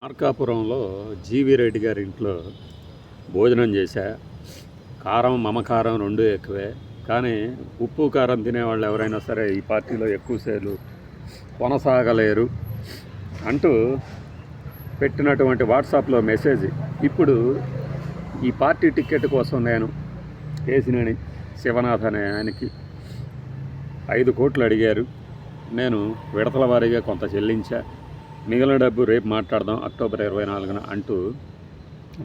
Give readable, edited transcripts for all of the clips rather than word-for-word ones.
మార్కాపురంలో జీవి రెడ్డి గారి ఇంట్లో భోజనం చేశా. కారం మమకారం రెండు ఎక్కువే. కానీ ఉప్పు కారం తినేవాళ్ళు ఎవరైనా సరే ఈ పార్టీలో ఎక్కువసేపు కొనసాగలేరు అంటూ పెట్టినటువంటి వాట్సాప్లో మెసేజ్. ఇప్పుడు ఈ పార్టీ టికెట్ కోసం నేను కేసినేని శివనాథ్ అనే ఆయనకి 5 కోట్లు అడిగారు. నేను విడతల వారీగా కొంత చెల్లించా. మిగిలిన డబ్బు రేపు మాట్లాడదాం అక్టోబర్ 24న అంటూ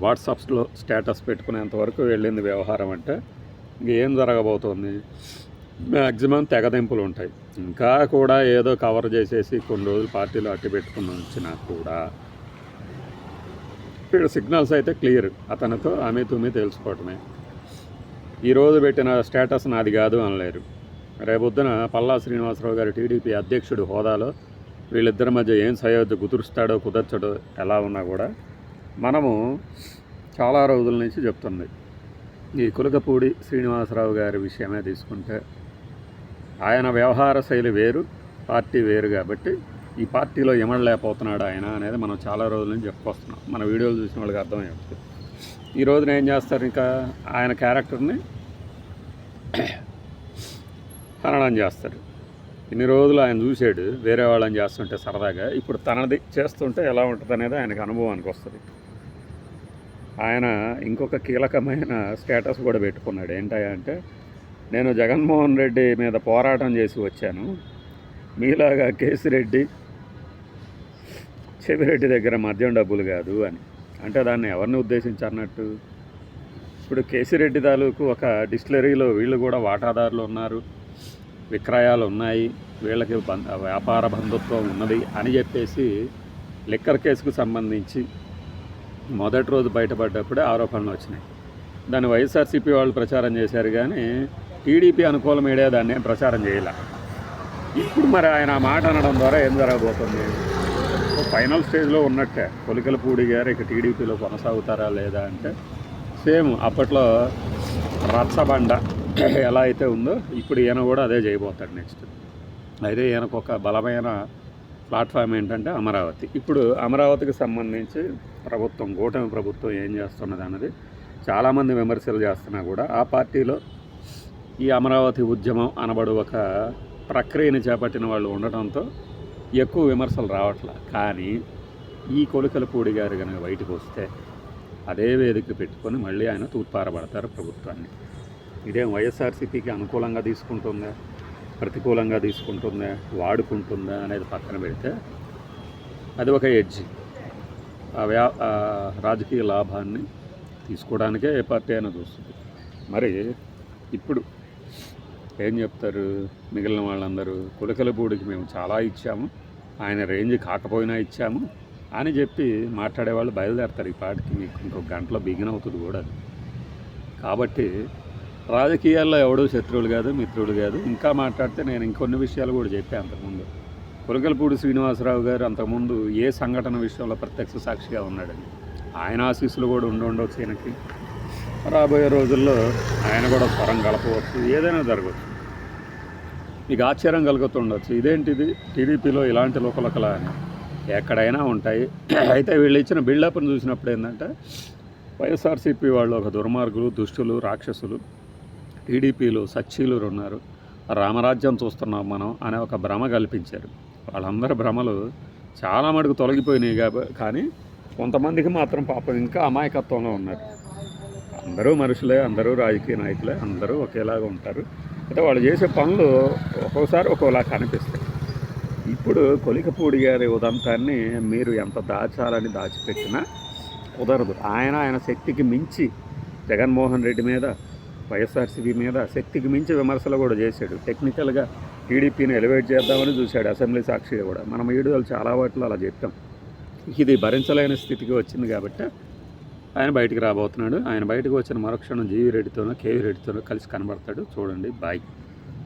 వాట్సాప్స్లో స్టేటస్ పెట్టుకునేంతవరకు వెళ్ళింది వ్యవహారం. అంటే ఇంకేం జరగబోతోంది? మ్యాక్సిమం తెగదెంపులు ఉంటాయి. ఇంకా కూడా ఏదో కవర్ చేసేసి కొన్ని రోజులు పార్టీలో అట్టి పెట్టుకుని వచ్చినా కూడా ఇక్కడ సిగ్నల్స్ అయితే క్లియర్. అతనితో ఆమె తుమ్మి తెలుసుకోవటమే. ఈరోజు పెట్టిన స్టేటస్ నాది కాదు అనలేరు. రేపొద్దున పల్లా శ్రీనివాసరావు గారి టీడీపీ అధ్యక్షుడు హోదాలో వీళ్ళిద్దరి మధ్య ఏం సయోధ్య కుదురుస్తాడో కుదర్చడో ఎలా ఉన్నా కూడా మనము చాలా రోజుల నుంచి చెప్తుంది. ఈ కులకపూడి శ్రీనివాసరావు గారి విషయమే తీసుకుంటే ఆయన వ్యవహార శైలి వేరు, పార్టీ వేరు. కాబట్టి ఈ పార్టీలో ఇమడలేకపోతున్నాడు ఆయన అనేది మనం చాలా రోజుల నుంచి చెప్పుకొస్తున్నాం. మన వీడియోలు చూసిన వాళ్ళకి అర్థమవుతుంది. ఈ రోజున ఏం చేస్తారు? ఇంకా ఆయన క్యారెక్టర్ని హననం చేస్తారు. ఇన్ని రోజులు ఆయన చూశాడు వేరే వాళ్ళని చేస్తుంటే సరదాగా. ఇప్పుడు తనది చేస్తుంటే ఎలా ఉంటుంది అనేది ఆయనకు అనుభవానికి వస్తుంది. ఆయన ఇంకొక కీలకమైన స్టేటస్ కూడా పెట్టుకున్నాడు. ఏంటంటే, నేను జగన్మోహన్ రెడ్డి మీద పోరాటం చేసి వచ్చాను, మీలాగా కేసిరెడ్డి చెవిరెడ్డి దగ్గర మద్యం డబ్బులు కాదు అని. అంటే దాన్ని ఎవరిని ఉద్దేశించన్నట్టు? ఇప్పుడు కేసిరెడ్డి తాలూకు ఒక డిస్టిలరీలో వీళ్ళు కూడా వాటాదారులు ఉన్నారు, విక్రయాలు ఉన్నాయి, వీళ్ళకి వ్యాపార బంధుత్వం ఉన్నది అని చెప్పేసి లిక్కర్ కేసుకు సంబంధించి మొదటి రోజు బయటపడ్డప్పుడే ఆరోపణలు వచ్చినాయి. దాన్ని వైఎస్ఆర్సీపీ వాళ్ళు ప్రచారం చేశారు, కానీ టీడీపీ అనుకూల మీడియా దాన్ని ప్రచారం చేయలే. ఇప్పుడు మరి ఆయన ఆ మాట అనడం ద్వారా ఏం జరగబోతుంది? ఫైనల్ స్టేజ్లో ఉన్నట్టే. కొలికలపూడి గారు ఇక టీడీపీలో కొనసాగుతారా లేదా అంటే సేమ్ అప్పట్లో రచ్చబండ ఎలా అయితే ఉందో ఇప్పుడు ఈయన కూడా అదే చేయబోతాడు నెక్స్ట్. అయితే ఈయనకు ఒక బలమైన ప్లాట్ఫామ్ ఏంటంటే అమరావతి. ఇప్పుడు అమరావతికి సంబంధించి ప్రభుత్వం, కూటమి ప్రభుత్వం ఏం చేస్తున్నది అన్నది చాలామంది విమర్శలు చేస్తున్నా కూడా ఆ పార్టీలో ఈ అమరావతి ఉద్యమం అనబడు ఒక ప్రక్రియని చేపట్టిన వాళ్ళు ఉండటంతో ఎక్కువ విమర్శలు రావట్లే. కానీ ఈ కొలికలపూడి గారు కనుక బయటకు వస్తే అదే వేదిక పెట్టుకొని మళ్ళీ ఆయన తూర్పారబడతారు ప్రభుత్వాన్ని. ఇదేం వైఎస్ఆర్సీపీకి అనుకూలంగా తీసుకుంటుందా, ప్రతికూలంగా తీసుకుంటుందా, వాడుకుంటుందా అనేది పక్కన పెడితే అది ఒక ఎడ్జ్. రాజకీయ లాభాన్ని తీసుకోవడానికే ఏ పార్టీ అయినా చూస్తుంది. మరి ఇప్పుడు ఏం చెప్తారు మిగిలిన వాళ్ళందరూ? కొలికలపూడికి మేము చాలా ఇచ్చాము, ఆయన రేంజ్ కాకపోయినా ఇచ్చాము అని చెప్పి మాట్లాడేవాళ్ళు బయలుదేరతారు. ఈ పార్టీకి మీకు ఇంకొక గంటలో బిగిన్ అవుతుంది కూడా అది. కాబట్టి రాజకీయాల్లో ఎవడూ శత్రువులు కాదు, మిత్రుడు కాదు. ఇంకా మాట్లాడితే నేను ఇంకొన్ని విషయాలు కూడా చెప్పాను అంతకుముందు. కొలికలపూడి శ్రీనివాసరావు గారు అంతకుముందు ఏ సంఘటన విషయంలో ప్రత్యక్ష సాక్షిగా ఉన్నాడని. ఆయన ఆశీస్సులు కూడా ఉండవచ్చు ఈయనకి. రాబోయే రోజుల్లో ఆయన కూడా స్వరం కలపవచ్చు, ఏదైనా జరగవచ్చు. మీకు ఆశ్చర్యం కలుగుతుండొచ్చు, ఇదేంటిది టీడీపీలో ఇలాంటి లోకలకల అని. ఎక్కడైనా ఉంటాయి. అయితే వీళ్ళు ఇచ్చిన బిల్డప్ను చూసినప్పుడు ఏంటంటే వైఎస్ఆర్సీపీ వాళ్ళు ఒక దుర్మార్గులు, దుష్టులు, రాక్షసులు, టీడీపీలో సచ్చీలు ఉన్నారు, రామరాజ్యం చూస్తున్నాం మనం అనే ఒక భ్రమ కల్పించారు. వాళ్ళందరి భ్రమలు చాలా మటుకు తొలగిపోయినాయి. కానీ కొంతమందికి మాత్రం పాపం ఇంకా అమాయకత్వంలో ఉన్నారు. అందరూ మనుషులే, అందరూ రాజకీయ నాయకులే, అందరూ ఒకేలాగా ఉంటారు. అయితే వాళ్ళు చేసే పనులు ఒక్కోసారి ఒక్కోలా కనిపిస్తాయి. ఇప్పుడు కొలికపూడి గారి ఉదంతాన్ని మీరు ఎంత దాచాలని దాచిపెట్టినా కుదరదు. ఆయన శక్తికి మించి జగన్మోహన్ రెడ్డి మీద, వైఎస్ఆర్సీపీ మీద శక్తికి మించి విమర్శలు కూడా చేశాడు. టెక్నికల్గా టీడీపీని ఎలివేట్ చేద్దామని చూశాడు. అసెంబ్లీ సాక్షిగా కూడా మనం వీడియోలు చాలా వాటిలో అలా చెప్పాం. ఇది భరించలేని స్థితికి వచ్చింది కాబట్టి ఆయన బయటికి రాబోతున్నాడు. ఆయన బయటకు వచ్చిన మరుక్షణం జీవి రెడ్డితోనో కేవీ రెడ్డితోనో కలిసి కనబడతాడు. చూడండి. బాయ్.